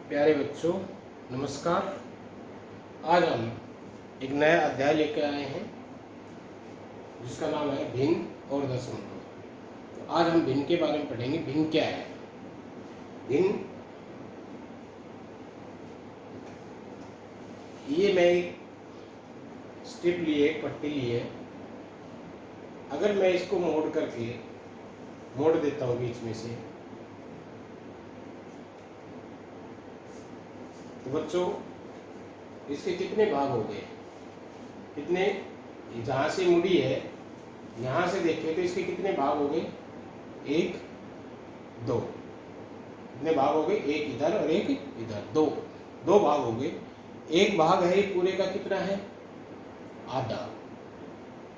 प्यारे बच्चों, नमस्कार। आज हम एक नया अध्याय लेकर आए हैं जिसका नाम है भिन्न और दशमलव। तो आज हम भिन्न के बारे में पढ़ेंगे। भिन्न क्या है? भिन्न, ये मैं एक स्ट्रिप लिए, एक पट्टी लिए, अगर मैं इसको मोड़ देता हूँ बीच में से, तो बच्चों इसके कितने भाग हो गए? कितने? जहाँ से मुड़ी है, यहाँ से देखें तो इसके कितने भाग हो गए? एक, दो। कितने भाग हो गए? एक इधर और एक इधर, दो भाग हो गए। एक भाग है पूरे का, कितना है? आधा।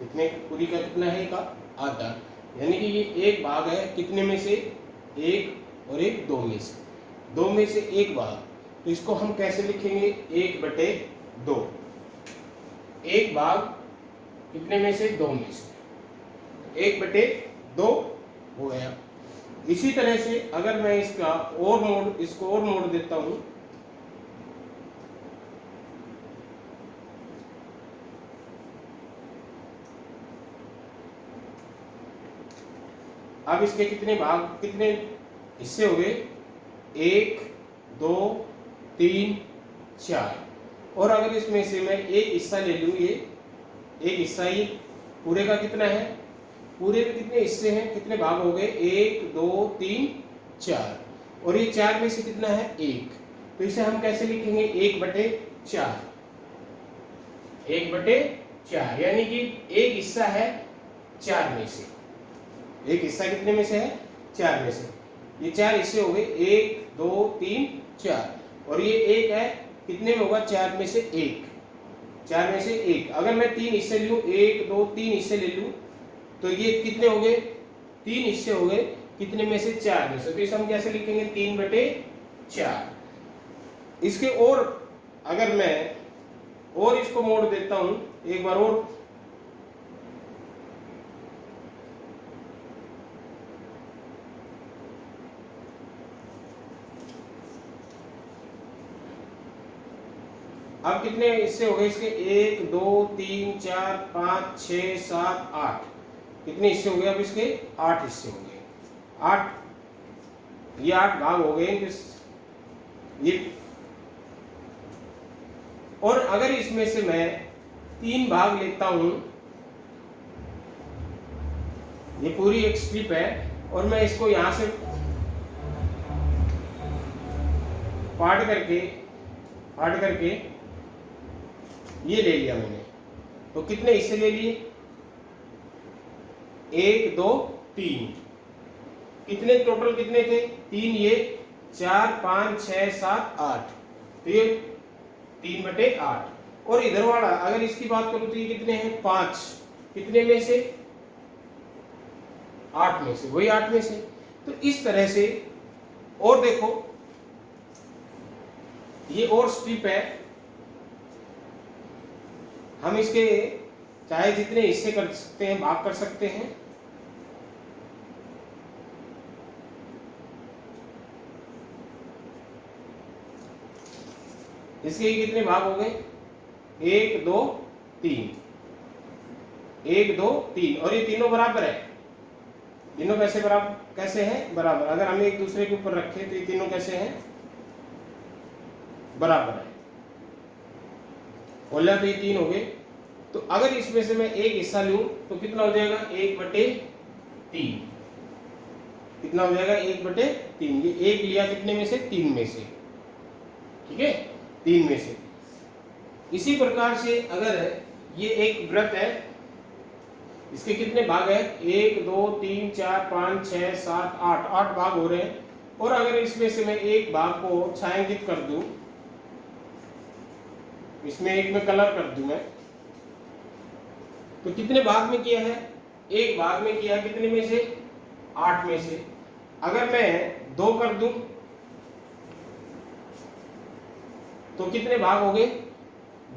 कितने पूरी का कितना है? एक आधा। यानी कि ये एक भाग है कितने में से? एक और एक, दो में से। दो में से एक भाग, तो इसको हम कैसे लिखेंगे? 1/2। एक भाग कितने में से? 2 में से। 1/2 हो गया। इसी तरह से अगर मैं इसको और मोड़ देता हूं, अब इसके कितने भाग, कितने हिस्से हो गए? 1, 2, 3, 4। और अगर इसमें से मैं एक हिस्सा ले लूं, ये एक हिस्सा, ये पूरे का कितना है? पूरे में कितने हिस्से हैं? कितने भाग हो गए? 1, 2, 3, 4। और ये 4 में से कितना है? 1। तो इसे हम कैसे लिखेंगे? 1/4। 1/4 यानी कि एक हिस्सा है 4 में से। एक हिस्सा कितने में से है? 4 में से। ये 4 हिस्से हो गए, 1, 2, 3, 4। और ये एक है, कितने में होगा? 4 में से 1। 4 में से 1। अगर मैं 3 हिस्से लूं, 1, 2, 3 हिस्से ले लूं, तो ये कितने हो गए? 3 हिस्से हो गए, कितने में से? 4 में से। तो इसे हम कैसे लिखेंगे? 3/4। इसके और अगर मैं और इसको मोड़ देता हूं एक बार और, अब कितने हिस्से हो गए इसके? 1, 2, 3, 4, 5, 6, 7, 8। कितने हिस्से हो गए? अब इसके 8 हिस्से हो गए। 8, ये 8 भाग हो गए ये। और अगर इसमें से मैं 3 भाग लेता हूं, ये पूरी एक स्ट्रिप है, और मैं इसको यहां से पार्ट करके ये ले लिया मैंने, तो कितने हिस्से ले लिए? 1, 2, 3। कितने टोटल कितने थे? 3, ये 4, 5, 6, 7, 8। तो ये 3/8। और इधर वाला अगर इसकी बात करूं तो ये कितने हैं? 5। कितने में से? 8 में से। वही 8 में से। तो इस तरह से, और देखो ये और स्ट्रिप है, हम इसके चाहे जितने हिस्से कर सकते हैं, भाग कर सकते हैं। इसके कितने भाग हो गए? 1, 2, 3। 1, 2, 3। और ये तीनों बराबर है। तीनों कैसे बराबर? कैसे हैं? बराबर। अगर हम एक दूसरे के ऊपर रखें तो ये तीनों कैसे हैं? बराबर है। बोला तो ये 3 हो गए। तो अगर इसमें से मैं एक हिस्सा लूं तो कितना हो जाएगा? 1/3। कितना हो जाएगा? 1/3। ये एक लिया कितने में से? 3 में से। ठीक है, 3 में से। इसी प्रकार से अगर ये एक वृत्त है, इसके कितने भाग है? 1, 2, 3, 4, 5, 6, 7, 8। 8 भाग हो रहे हैं। और अगर इसमें से मैं एक भाग को छायांकित कर दूं, इसमें एक में कलर कर दूं मैं, तो कितने भाग में किया है? एक भाग में किया। कितने में से? 8 में से। अगर मैं 2 कर दूं तो कितने भाग हो गए?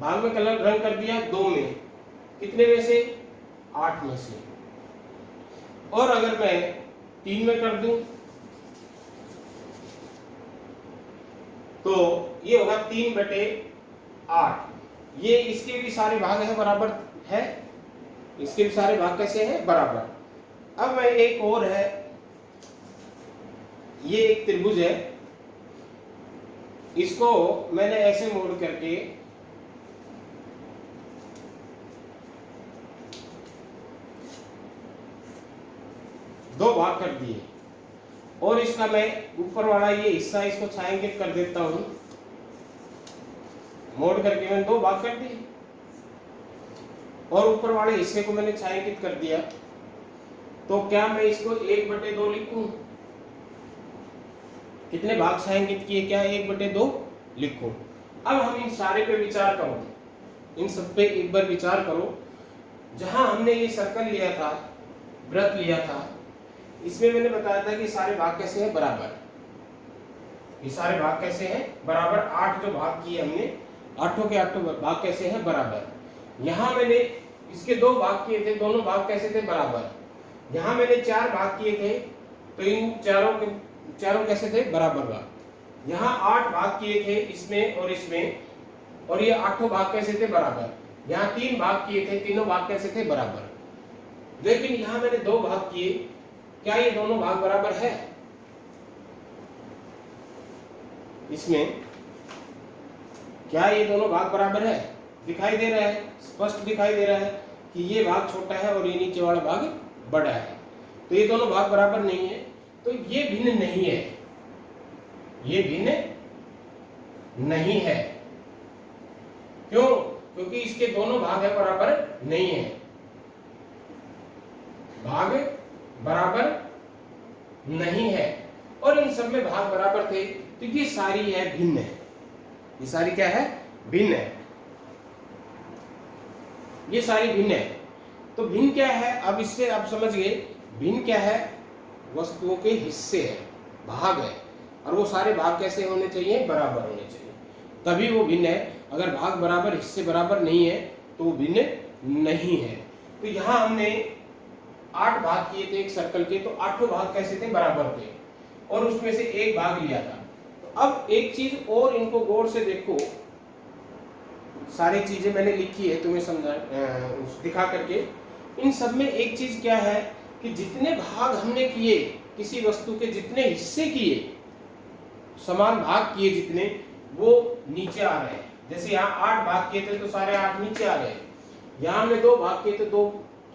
भाग में कलर रंग कर दिया 2 में। कितने में से? 8 में से। और अगर मैं 3 में कर दूं तो तो ये होगा 3/8। ये इसके भी सारे भाग है बराबर है, इसके भी सारे भाग कैसे हैं बराबर। अब मैं एक और है, ये एक त्रिभुज है, इसको मैंने ऐसे मोड़ करके दो भाग कर दिए और इसका मैं ऊपर वाला ये हिस्सा इसको छायांकित कर देता हूं, मोड़ करके मैंने दो भाग कर दिए और ऊपर वाले हिस्से को मैंने छायांकित कर दिया। तो क्या मैं इसको 1/2 लिखूं? कितने भाग छायांकित किए? क्या 1/2 लिखूं? अब हम इन सारे पे विचार करो, इन सब पे एक बार विचार करो। जहां हमने ये सर्कल लिया था, वृत्त लिया था, इसमें मैंने बताया था कि सारे भाग कैसे हैं बराबर। ये सारे भाग कैसे हैं बराबर। 8 जो भाग किए हमने, 8 के 8 भाग कैसे हैं बराबर। यहां मैंने इसके 2 भाग किए थे, दोनों भाग कैसे थे बराबर। यहां मैंने 4 भाग किए थे, तो इन चारों कैसे थे बराबर भाग। यहां 8 भाग किए थे इसमें और इसमें, और ये 8 भाग कैसे थे बराबर। यहां 3 भाग किए थे, तीनों भाग कैसे थे बराबर। लेकिन यहां मैंने 2 भाग किए, क्या ये दोनों भाग बराबर है? इसमें क्या ये दोनों भाग बराबर है? दिखाई दे रहा है, स्पष्ट दिखाई दे रहा है कि ये भाग छोटा है और ये नीचे वाला भाग बड़ा है। तो ये दोनों भाग बराबर नहीं है, तो ये भिन्न नहीं है, ये भिन्न नहीं है। क्यों? क्योंकि इसके दोनों भाग है बराबर नहीं है, भाग बराबर नहीं है। और इन सब में भाग बराबर थे, तो ये सारी है भिन्न है। ये सारी क्या है? भिन्न है। ये सारी भिन्न है। तो भिन्न क्या है? अब इससे आप समझ गए भिन्न क्या है? वस्तुओं के हिस्से है, भाग है, और वो सारे भाग कैसे होने चाहिए? बराबर होने चाहिए, तभी वो भिन्न है। अगर भाग बराबर, हिस्से बराबर नहीं है तो वो भिन्न नहीं है। तो यहां हमने 8 भाग किए थे एक सर्कल के, तो 8 भाग कैसे थे? बराबर थे, और उसमें से एक भाग लिया था। तो अब एक चीज और, इनको गौर से देखो, सारी चीजें मैंने लिखी है तुम्हें समझा दिखा करके। इन सब में एक चीज क्या है कि जितने भाग हमने किए, किसी वस्तु के जितने हिस्से किए, समान भाग किए जितने, वो नीचे आ रहे हैं। जैसे यहाँ 8 भाग किए थे तो सारे 8 नीचे आ रहे हैं। यहाँ हमने 2 भाग किए थे, 2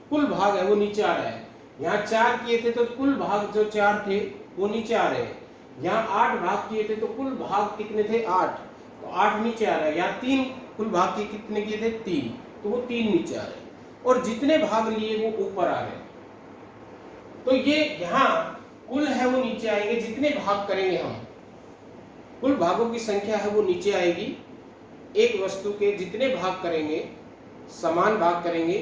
कुल भाग है वो नीचे आ रहा है। यहाँ 4 किए थे तो कुल भाग जो 4 थे वो नीचे आ रहे हैं। यहाँ 8 भाग किए थे तो कुल भाग कितने थे? 8, तो 8 नीचे आ रहा है। यहाँ 3 कुल भाग के कितने किए थे? 3, तो वो 3 नीचे आ रहे हैं। और जितने भाग लिए वो ऊपर आ रहे हैं। तो ये यहाँ कुल है वो नीचे आएंगे, जितने भाग करेंगे हम, कुल भागों की संख्या है वो नीचे आएगी। एक वस्तु के जितने भाग करेंगे, समान भाग करेंगे,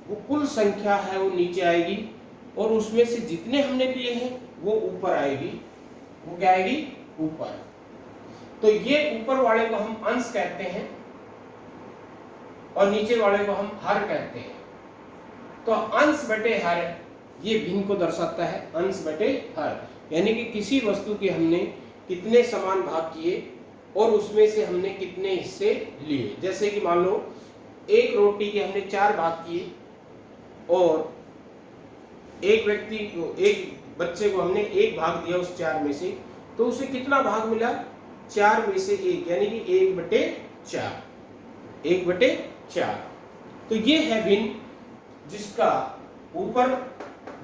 वो कुल संख्या है वो नीचे आएगी, और उसमें से जितने हमने लिए हैं वो ऊपर आएगी। वो क्या आएगी? ऊपर। तो ये ऊपर वाले को हम अंश कहते हैं और नीचे वाले को हम हर कहते हैं। तो अंश बटे हर ये भिन्न को दर्शाता है, अंश बटे हर, यानी कि किसी वस्तु के हमने कितने समान भाग किए और उसमें से हमने कितने हिस्से लिए। जैसे कि मान लो एक रोटी के हमने 4 भाग किए और एक व्यक्ति को, एक बच्चे को हमने 1 भाग दिया उस 4 में से, तो उसे कितना भाग मिला? 4 में से 1, यानी कि 1/4, 1/4। तो ये है भिन्न, जिसका ऊपर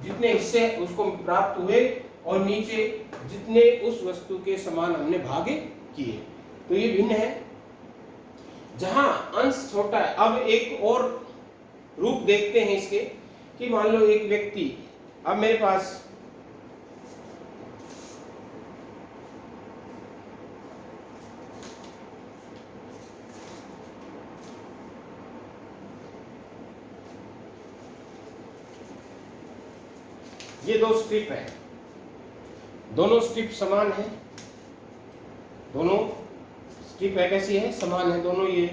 जितने हिस्से उसको प्राप्त हुए और नीचे जितने उस वस्तु के समान हमने भाग किए, तो ये भिन्न है। जहां अंश छोटा है, अब एक और रूप देखते हैं इसके, कि मान लो एक व्यक्ति, अब मेरे पास ये 2 स्ट्रिप है, दोनों स्ट्रिप समान है, दोनों स्ट्रिप है कैसी है? समान है। दोनों ये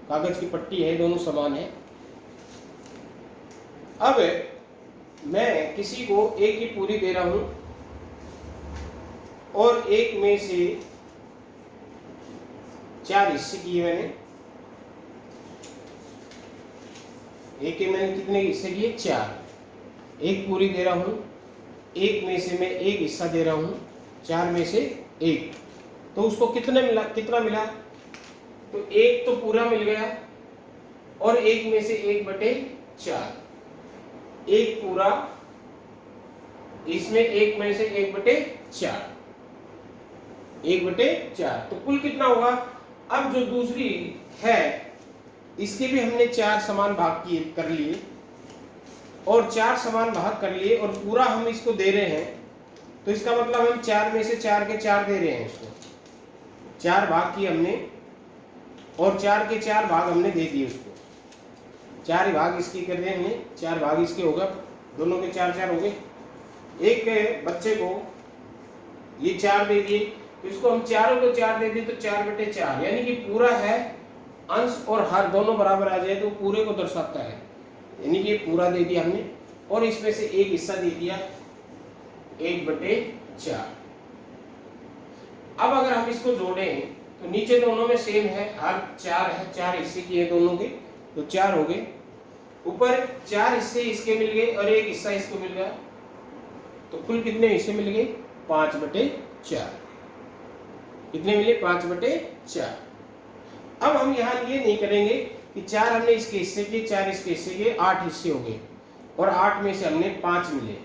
कागज की पट्टी है, दोनों समान है। अब मैं किसी को एक की पूरी दे रहा हूं और एक में से 4 हिस्से किए मैंने। एक के मैंने कितने हिस्से किए? 4। एक पूरी दे रहा हूं, एक में से मैं एक हिस्सा दे रहा हूं, 4 में से एक। तो उसको कितना मिला? तो एक तो पूरा मिल गया और एक में से 1/4। एक पूरा, इसमें एक में से 1/4, 1/4। तो कुल कितना होगा? अब जो दूसरी है इसके भी हमने 4 समान भाग किए कर लिए, और 4 समान भाग कर लिए और पूरा हम इसको दे रहे हैं। तो इसका मतलब हम 4 में से 4 के 4 दे रहे हैं इसको। 4 भाग किए हमने और 4 के 4 भाग हमने दे दिए उसको। 4 भाग इसके कर रहे हैं हमने, 4 भाग इसके होगा, दोनों के 4 हो गए। एक बच्चे को ये 4 दे दिए, तो इसको हम चारों को 4 दे दिए, तो 4/4, यानी कि पूरा है, अंश और हर दोनों बराबर आ जाए तो पूरे को दर्शाता है। यानी कि ये पूरा दे दिया हमने और इसमें से एक हिस्सा दे दिया 1/4। अब अगर हम इसको जोड़ें तो नीचे दोनों में सेम है, हर 4 है, 4 हिस्से किए दोनों के, तो 4 हो गए। ऊपर 4 हिस्से इसके मिल गए और एक हिस्सा इसको मिल गया, तो कुल कितने हिस्से मिल गए? 5/4। कितने मिले? 5/4। अब हम यहाँ ये नहीं करेंगे कि 4 हमने इसके हिस्से किए, 4 इसके हिस्से किए, 8 हिस्से हो गए और 8 में से हमने 5 मिले,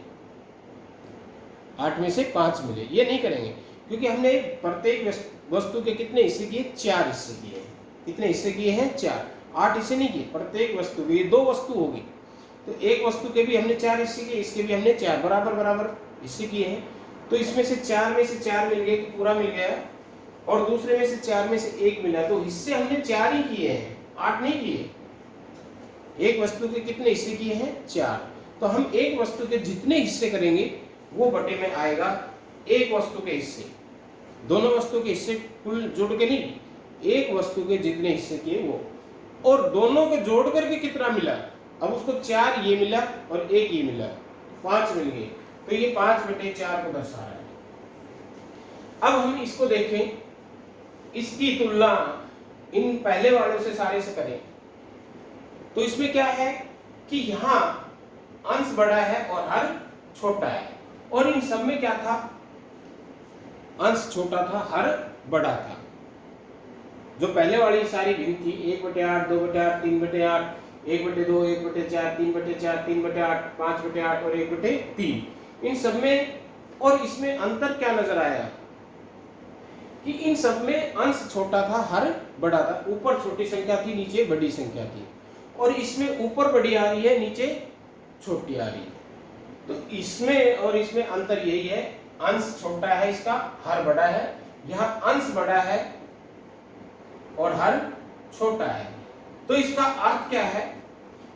8 में से 5 मिले, ये नहीं करेंगे, क्योंकि हमने प्रत्येक वस्तु के कितने हिस्से किए? 4 हिस्से किए। कितने हिस्से किए हैं? 4। 8 हिस्से नहीं किए, प्रत्येक वस्तु के, ये 2 वस्तु होगी, तो एक वस्तु के भी हमने 4 हिस्से किए, इसके भी हमने 4 बराबर बराबर हिस्से किए हैं। तो इसमें से 4 में से 4 मिल गए, पूरा मिल गया, और दूसरे में से 4 में से 1 मिला, तो हिस्से हमने 4 ही किए हैं, 8 नहीं किए। एक वस्तु के कितने हिस्से किए हैं? 4। तो हम एक वस्तु के जितने हिस्से करेंगे वो बटे में आएगा एक वस्तु के हिस्से। दोनों वस्तु के हिस्से कुल जोड़ के नहीं, एक वस्तु के जितने हिस्से किए वो, और दोनों के जोड़ करके कितना मिला? अब उसको 4 ये मिला और 1 ये मिला, 5 मिल गए, तो ये 5/4 को दर्शा रहा है। अब हम इसको देखें, इसकी तुलना इन पहले वालों से सारे से करें, तो इसमें क्या है कि यहाँ अंश बड़ा है और हर छोटा है, और इन सब में क्या था? अंश छोटा था, हर बड़ा था। जो पहले वाली सारी भिन्न थी, 1/8, 2/8, 3/8, 1/2, 1/4, 3/4, 3/8, 5/8 और 1/3, इन सब में और इसमें अंतर क्या नजर आया कि इन सब में अंश छोटा था, हर बड़ा था। ऊपर छोटी संख्या थी, नीचे बड़ी संख्या थी, और इसमें ऊपर बड़ी आ रही है, नीचे छोटी आ रही है। तो इसमें और इसमें अंतर यही है, अंश छोटा है इसका, हर बड़ा है। यहाँ अंश बड़ा है और हर छोटा है। तो इसका अर्थ क्या है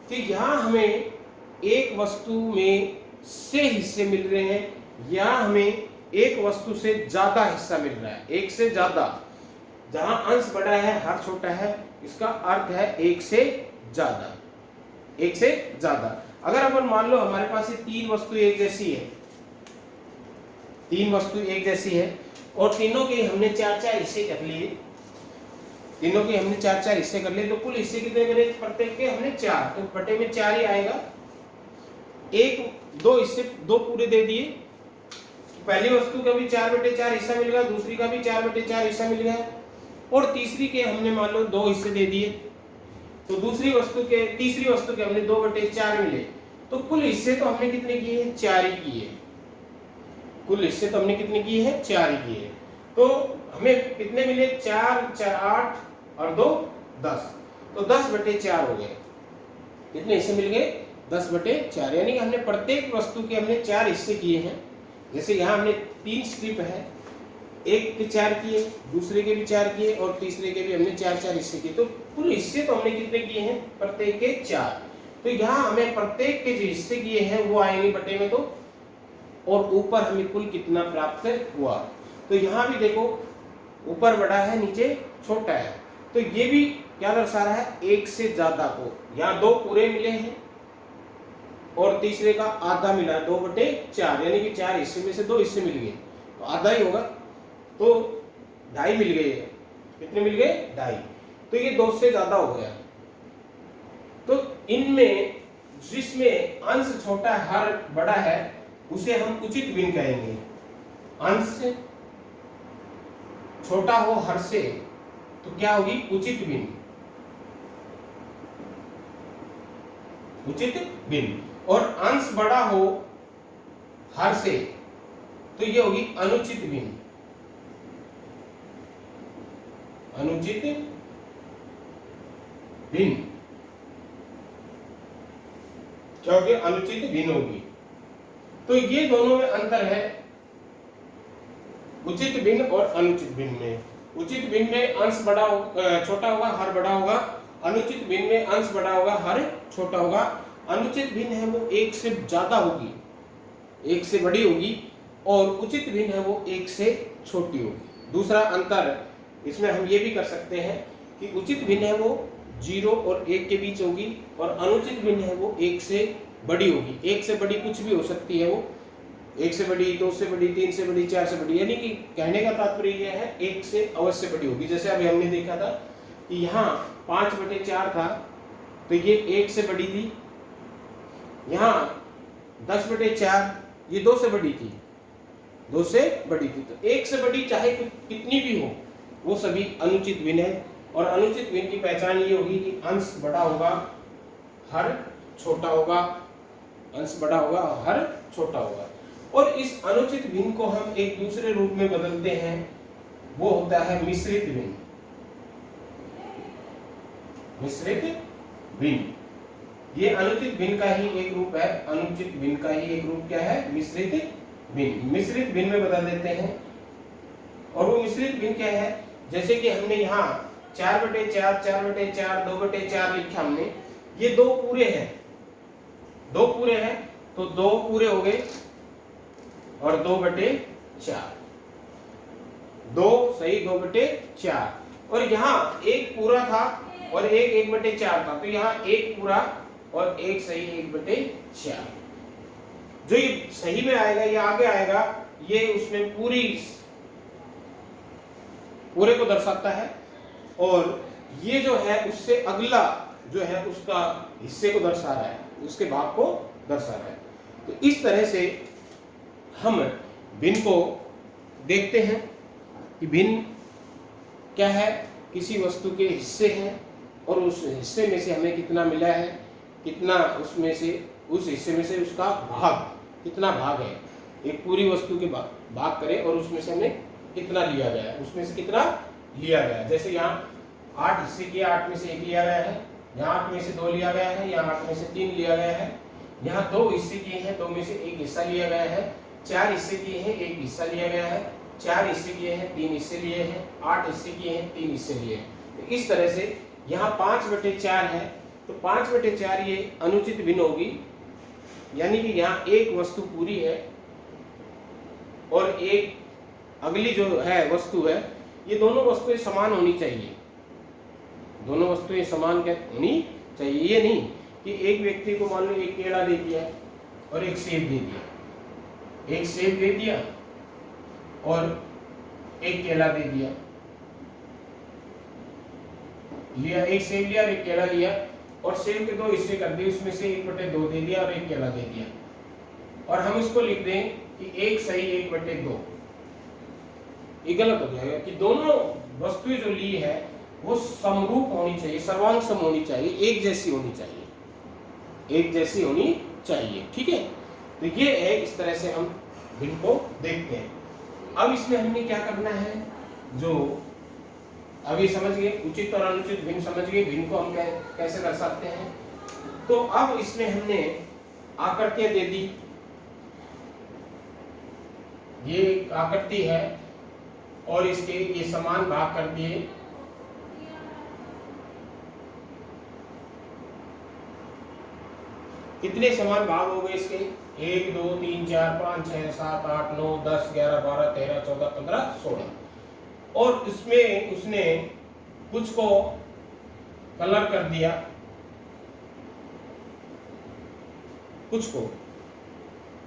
कि यहाँ हमें एक वस्तु में से हिस्से मिल रहे हैं, यहाँ हमें एक वस्तु से ज्यादा हिस्सा मिल रहा है, एक से ज्यादा। जहां अंश बड़ा है, हर छोटा है, इसका अर्थ है एक से ज्यादा, एक से ज्यादा। अगर अपन मान लो हमारे पास ये 3 वस्तु एक जैसी है, 3 वस्तु एक जैसी है, और तीनों के हमने 4-4 हिस्से कर लिए, तीनों के हमने 4-4 हिस्से कर लिए, तो कुल हिस्से कितने करे? प्रत्येक के हमने 4, तो बटे में 4 ही आएगा। एक 2 हिस्से 2 पूरे दे दिए, पहली वस्तु का भी 4/4 हिस्सा मिल गया, दूसरी का भी 4/4 हिस्सा मिल गया, और तीसरी के हमने मान लो 2 हिस्से दे दिए, तो तीसरी वस्तु के हमने 2/4 मिले। तो कुल हिस्से तो हमने कितने किए हैं? 4 ही किए। कुल हिस्से तो हमने कितने किए हैं? 4 ही किए। तो हमें कितने मिले? 4 4 8 और 2 10, तो 10/4 हो गए। कितने हिस्से मिल गए? 10/4, यानी कि हमने प्रत्येक वस्तु के हमने 4 हिस्से किए हैं। जैसे यहाँ हमने 3 स्ट्रिप है, एक के 4 किए, दूसरे के भी 4 किए, और तीसरे के भी हमने 4-4 हिस्से किए, तो कुल हिस्से तो हमने कितने किए हैं? प्रत्येक के 4। तो यहाँ हमें प्रत्येक के जो हिस्से किए हैं वो आएंगे बटे में, तो और ऊपर हमें कुल कितना प्राप्त हुआ। तो यहाँ भी देखो, ऊपर बड़ा है, नीचे छोटा है, तो ये भी क्या दर्शा रहा है? एक से ज्यादा को। यहाँ 2 पूरे मिले हैं और तीसरे का आधा मिला, 2/4, यानी कि 4 हिस्से में से 2 हिस्से मिल गए, तो आधा ही होगा, तो 2.5 मिल गए। कितने मिल गए? ढाई। तो ये 2 से ज्यादा हो गया। तो इनमें जिसमें अंश छोटा हर बड़ा है उसे हम उचित भिन्न कहेंगे। अंश छोटा हो हर से तो क्या होगी? उचित भिन्न। उचित भिन्न। और अंश बड़ा हो हर से तो ये होगी अनुचित भिन्न। अनुचित भिन्न, क्योंकि अनुचित भिन्न होगी। तो ये दोनों में अंतर है, उचित भिन्न और अनुचित भिन्न में। उचित भिन्न में अंश बड़ा छोटा होगा, हर बड़ा होगा। अनुचित भिन्न में अंश बड़ा होगा, हर छोटा होगा। अनुचित भिन्न है वो 1 से ज्यादा होगी, 1 से बड़ी होगी, और उचित भिन्न है वो 1 से छोटी होगी। दूसरा अंतर इसमें हम ये भी कर सकते हैं कि उचित भिन्न है वो 0 और 1 के बीच होगी, और अनुचित भिन्न है वो 1 से बड़ी होगी। 1 से बड़ी कुछ भी हो सकती है, वो 1 से बड़ी, 2 से बड़ी, 3 से बड़ी, 4 से बड़ी। यानी कि कहने का तात्पर्य यह है 1 से अवश्य बड़ी होगी। जैसे अभी हमने देखा था कि यहाँ 5/4 था तो ये 1 से बड़ी थी। यहाँ 10/4 ये 2 से बड़ी थी, 2 से बड़ी थी। तो 1 से बड़ी चाहे कितनी भी हो वो सभी अनुचित भिन्न है। और अनुचित भिन्न की पहचान ये होगी कि अंश बड़ा होगा, हर छोटा होगा। अंश बड़ा होगा, हर छोटा होगा। और इस अनुचित भिन्न को हम एक दूसरे रूप में बदलते हैं, वो होता है मिश्रित भिन्न। मिश्रित भिन्न ये अनुचित भिन्न का ही एक रूप है। अनुचित भिन्न का ही एक रूप क्या है? मिश्रित भिन्न। मिश्रित भिन्न में बदल देते हैं। और वो मिश्रित भिन्न क्या है? जैसे कि हमने यहाँ 4/4, 4/4, 2/4 लिखा हमने, ये 2 पूरे हैं, 2 पूरे हैं तो 2 पूरे हो गए और 2/4, 2 सही 2/4। और यहाँ 1 पूरा था और 1 1/4 था, तो यहाँ 1 पूरा और 1 सही 1/4। जो ये सही में आएगा, ये आगे आएगा, ये उसमें पूरे को दर्शाता है। और ये जो है उससे अगला जो है उसका हिस्से को दर्शा रहा है, उसके भाग को दर्शा रहा है। तो इस तरह से हम भिन्न को देखते हैं कि भिन्न क्या है? किसी वस्तु के हिस्से हैं और उस हिस्से में से हमें कितना मिला है, कितना उसमें से, उस हिस्से में से उसका भाग, कितना भाग है। एक पूरी वस्तु के भाग करें और उसमें से हमें कितना लिया गया है, उसमें से कितना लिया गया है। जैसे यहाँ 8 हिस्से किए, 8 में से 1 लिया गया है, यहाँ 8 में से 2 लिया गया है, यहाँ 8 में से 3 लिया गया है, यहाँ 2 हिस्से किए हैं, 2 में से 1 हिस्सा लिया गया है, 4 हिस्से किए हैं, 1 हिस्सा लिया गया है, 4 हिस्से किए हैं, 3 हिस्से लिए हैं, 8 हिस्से किए हैं, 3 हिस्से लिए हैं। तो इस तरह से यहाँ 5/4 है, तो 5/4 ये अनुचित भिन्न होगी। यानी कि यहाँ एक वस्तु पूरी है और एक अगली जो है वस्तु है, ये दोनों वस्तुएं समान होनी चाहिए। दोनों वस्तुएं समान क्या होनी चाहिए? ये नहीं कि एक व्यक्ति को मान लो एक केला दे दिया और एक सेब दे दिया, एक सेब दे दिया और एक केला दे दिया, लिया, एक सेब लिया और एक केला लिया, और सेब के 2 हिस्से कर दिए, उसमें से 1/2 दे दिया और एक केला दे दिया। और हम इसको लिख दें कि 1 सही 1/2। ये गलत हो जाएगा कि दोनों वस्तुएं जो ली है वो समरूप होनी चाहिए, सर्वांग सम होनी चाहिए, एक जैसी होनी चाहिए, एक जैसी होनी चाहिए। ठीक है, तो ये है, इस तरह से हम भिन्न को देखते हैं। अब इसमें हमने क्या करना है, जो अभी समझ गए, उचित और अनुचित भिन्न समझ गए, भिन्न को हम कैसे कर सकते हैं। तो अब इसमें हमने आकृतियां दे दी, ये आकृति है और इसके ये समान भाग कर दिए। कितने समान भाग हो गए इसके? 1 2 3 4 5 6 7 8 9 10 11 12 13 14 15 16। और इसमें उसने कुछ को कलर कर दिया, कुछ को।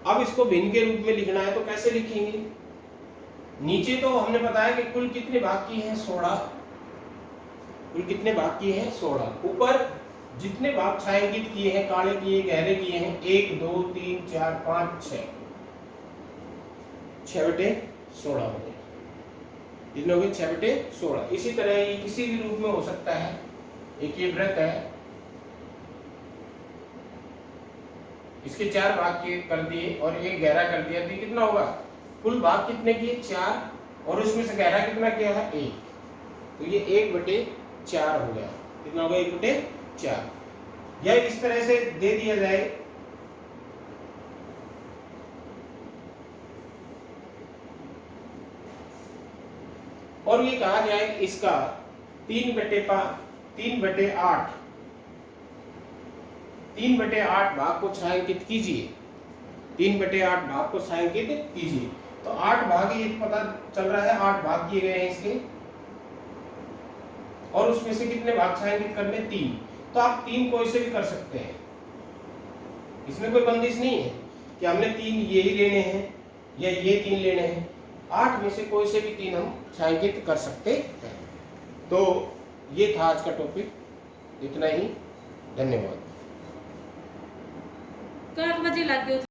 अब इसको भिन्न के रूप में लिखना है तो कैसे लिखेंगे? नीचे तो हमने बताया कि कुल कितने भाग की हैं? 16। कुल कितने भाग किए हैं 16। ऊपर जितने भाग छायांकित किए हैं, काले किए, गहरे किए हैं, 1 2 3 4 5 6, 6/16 हो गए। कितने हो गए? 6/16। इसी तरह ये किसी भी रूप में हो सकता है। एक ये वृत्त है, इसके 4 भाग कर दिए और एक गहरा कर दिया, तो कितना होगा? कुल भाग कितने किए? 4, और उसमें से गहरा कितना किया है? 1, तो ये 1/4 हो गया। कितना होगा? 1/4। या इस तरह से दे दिया जाए, और ये कहा जाए इसका 3/8 3/8 भाग को छायांकित कीजिए। 3/8 भाग को छायांकित कीजिए, तो 8 भाग ये पता चल रहा है, 8 भाग किए गए हैं इसके, और उसमें से कितने भाग छायांकित करने? 3। तो आप 3 कोई से भी कर सकते हैं, इसमें कोई बंदिश नहीं है कि हमने 3 ये ही लेने हैं या ये 3 लेने हैं। 8 में से कोई से भी 3 हम छायांकित कर सकते हैं। तो ये था आज का टॉपिक, इतना ही। धन्यवाद। 8 बजे लग गए।